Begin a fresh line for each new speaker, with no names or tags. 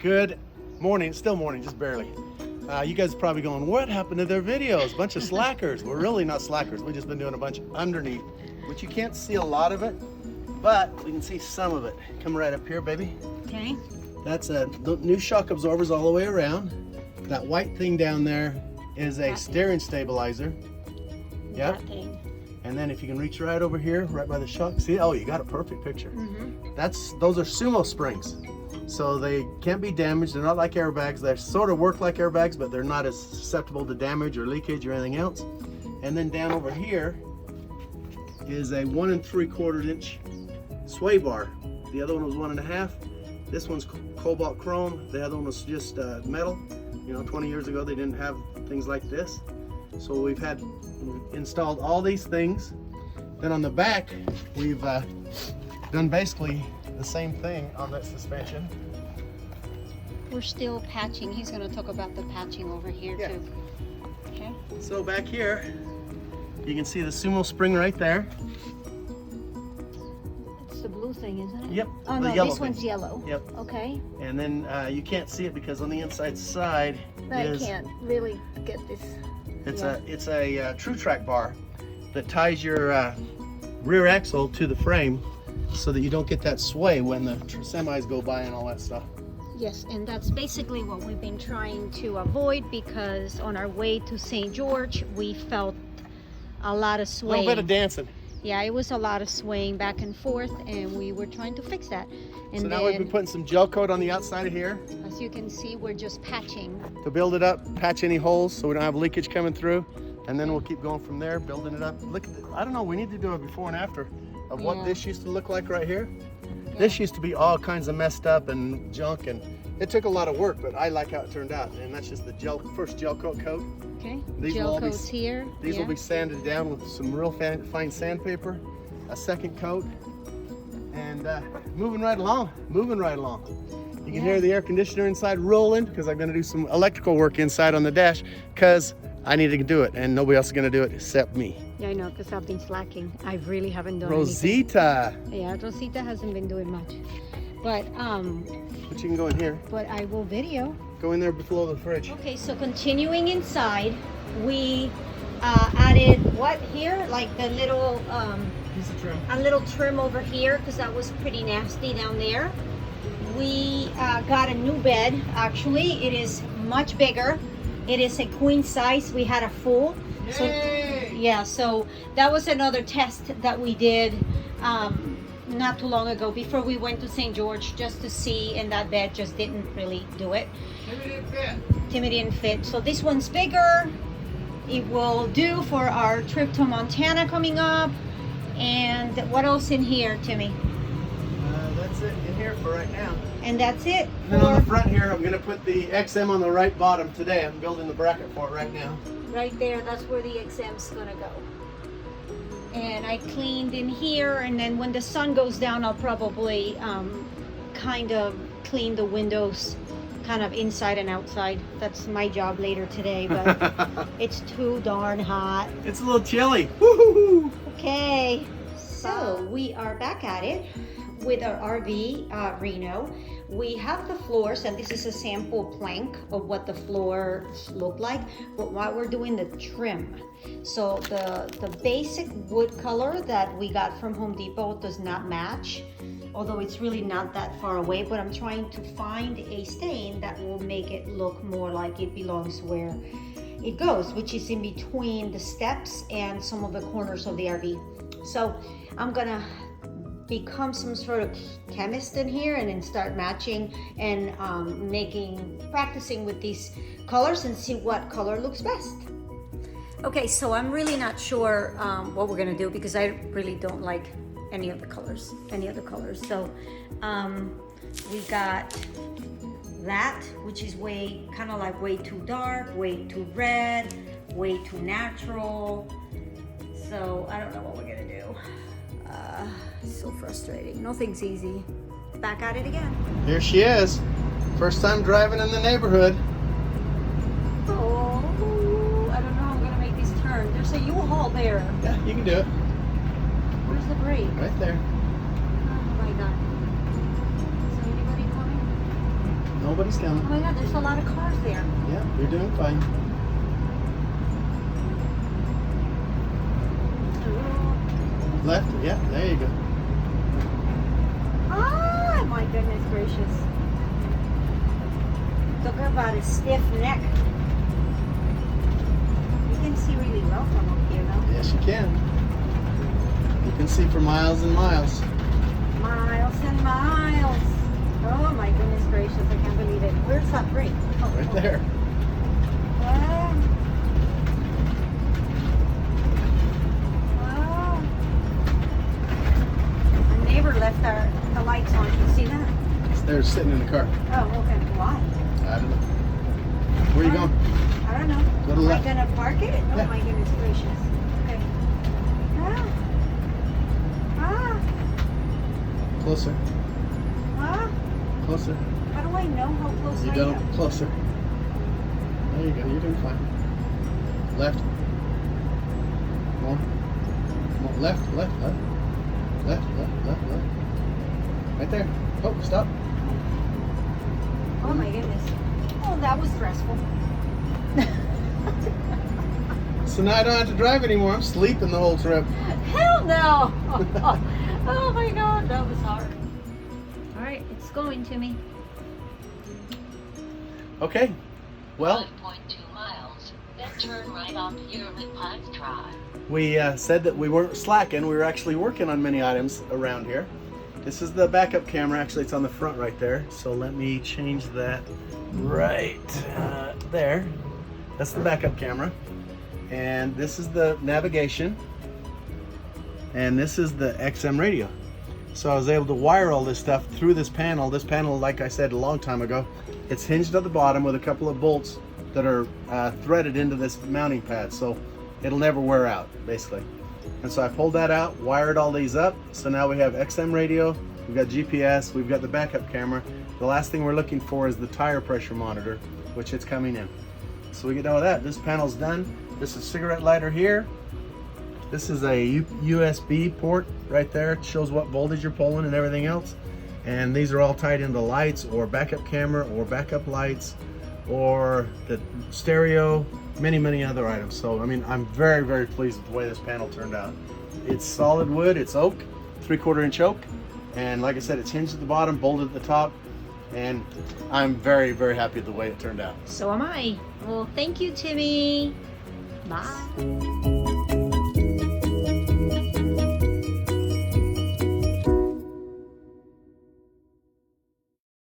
Good morning. It's still morning, just barely. You guys are probably going, what happened to their videos? Bunch of slackers. We're really not slackers. We've just been doing a bunch underneath, which you can't see a lot of it, but we can see some of it. Come right up here, baby.
Okay.
That's the new shock absorbers all the way around. That white thing down there is a steering stabilizer. Yep.
That thing.
And then if you can reach right over here, right by the shock, see, oh, you got a perfect picture.
Mm-hmm.
Those are Sumo Springs. So they can't be damaged. They're not like airbags. They sort of work like airbags, but they're not as susceptible to damage or leakage or anything else. And then down over here is a 1 3/4 inch sway bar. The other one was 1 1/2. This one's cobalt chrome. The other one was just metal. You know, 20 years ago they didn't have things like this. So we've installed all these things. Then on the back, we've done basically the same thing on that suspension.
We're still patching. He's going to talk about the patching over here too. Okay.
So back here, you can see the Sumo Spring right there.
It's the blue thing, isn't it?
Yep.
Oh no, this one's yellow.
Yep.
Okay.
And then you can't see it because on the inside side
I can't really get this.
It's a True Track bar that ties your rear axle to the frame so that you don't get that sway when the semis go by and all that stuff.
Yes, and that's basically what we've been trying to avoid, because on our way to St. George, we felt a lot of swaying.
A little bit of dancing.
Yeah, it was a lot of swaying back and forth, and we were trying to fix that. And
so now we've been putting some gel coat on the outside of here.
As you can see, we're just patching.
To build it up, patch any holes so we don't have leakage coming through. And then we'll keep going from there, building it up. Look, I don't know, we need to do a before and after of what this used to look like right here. Yeah. This used to be all kinds of messed up and junk, and it took a lot of work, but I like how it turned out. And that's just the first gel coat.
Okay,
these
gel coats here.
These will be sanded down with some real fine sandpaper, a second coat, and moving right along. You can hear the air conditioner inside rolling because I'm gonna do some electrical work inside on the dash because I need to do it and nobody else is gonna do it except me.
Yeah, I know, because I've been slacking. I really haven't done
Rosita.
anything. Yeah, Rosita hasn't been doing much. But
you can go in here.
But I will video.
Go in there below the fridge.
Okay, so continuing inside, we added what here? Like the little
piece of trim.
A little trim over here because that was pretty nasty down there. We got a new bed. Actually, it is much bigger. It is a queen size. We had a full.
Yay!
So yeah, so that was another test that we did not too long ago before we went to St. George, just to see, and that bed just didn't really do it. Timmy didn't fit. So this one's bigger. It will do for our trip to Montana coming up. And what else in here, Timmy?
That's it in here for right now.
And that's it.
And then on the front here, I'm going to put the XM on the right bottom today. I'm building the bracket for it right now.
Right there, that's where the XM's going to go. And I cleaned in here, and then when the sun goes down, I'll probably kind of clean the windows kind of inside and outside. That's my job later today, but it's too darn hot.
It's a little chilly. Woo-hoo-hoo.
Okay, so we are back at it with our RV Reno. We have the floors, and this is a sample plank of what the floors look like, but while we're doing the trim. So the basic wood color that we got from Home Depot does not match, although it's really not that far away, but I'm trying to find a stain that will make it look more like it belongs where it goes, which is in between the steps and some of the corners of the RV. So I'm gonna become some sort of chemist in here and then start matching and practicing with these colors and see what color looks best. Okay, so I'm really not sure what we're gonna do because I really don't like any of the colors. So we got that, which is kind of like way too dark, way too red, way too natural. So I don't know what we're gonna do. So frustrating. Nothing's easy. Back at it again.
Here she is. First time driving in the neighborhood.
Oh, I don't know how I'm gonna make this turn. There's a U-Haul there.
Yeah, you can do it.
Where's the brake?
Right there.
Oh my God. Is there anybody coming?
No Nobody's
Oh
coming.
my God, there's a lot of cars there.
Yeah, you're doing fine. Left? Yeah, there you go.
Oh my goodness gracious. Talk about a stiff neck. You can see really well from up here though.
Yes, you can. You can see for miles and miles.
Miles and miles. Oh my goodness gracious, I can't believe it. Where's that break? Oh,
Right there.
Wow. Wow. Our neighbor left the lights on. You see that?
They're sitting in the car.
Oh, okay. Why?
I don't know. Where you going?
I don't know.
Go to
Am I
left.
gonna park it? Oh
Yeah.
my goodness gracious. Okay. Ah.
Closer.
Ah.
Closer.
How do I know how close
You
I
go
am?
closer. There you go. You're doing fine. Left. Come on. Come on. Left. Left. Left. Left. Left. Left. Left. Right there. Oh, stop.
Oh my goodness. Oh, that was stressful.
So now I don't have to drive anymore. I'm sleeping the whole trip.
Hell no! Oh my God, that was hard. All right, it's going to me.
Okay. Well,
5.2 miles, then turn right on Pyramid Pines Drive.
we said that we weren't slacking. We were actually working on many items around here. This is the backup camera. Actually, it's on the front right there. So let me change that right there. That's the backup camera. And this is the navigation. And this is the XM radio. So I was able to wire all this stuff through this panel. This panel, like I said a long time ago, it's hinged at the bottom with a couple of bolts that are threaded into this mounting pad. So it'll never wear out, basically. And so I pulled that out, wired all these up. So now we have XM radio, we've got GPS, we've got the backup camera. The last thing we're looking for is the tire pressure monitor, which it's coming in. So we get done with that. This panel's done. This is cigarette lighter here. This is a USB port right there. It shows what voltage you're pulling and everything else. And these are all tied into lights or backup camera or backup lights or the stereo, many other items. So I mean, I'm very pleased with the way this panel turned out. It's solid wood, it's oak, 3/4 inch oak, and like I said, it's hinged at the bottom, bolted at the top, and I'm very happy with the way it turned out.
So am I. Well, thank you, Timmy. Bye.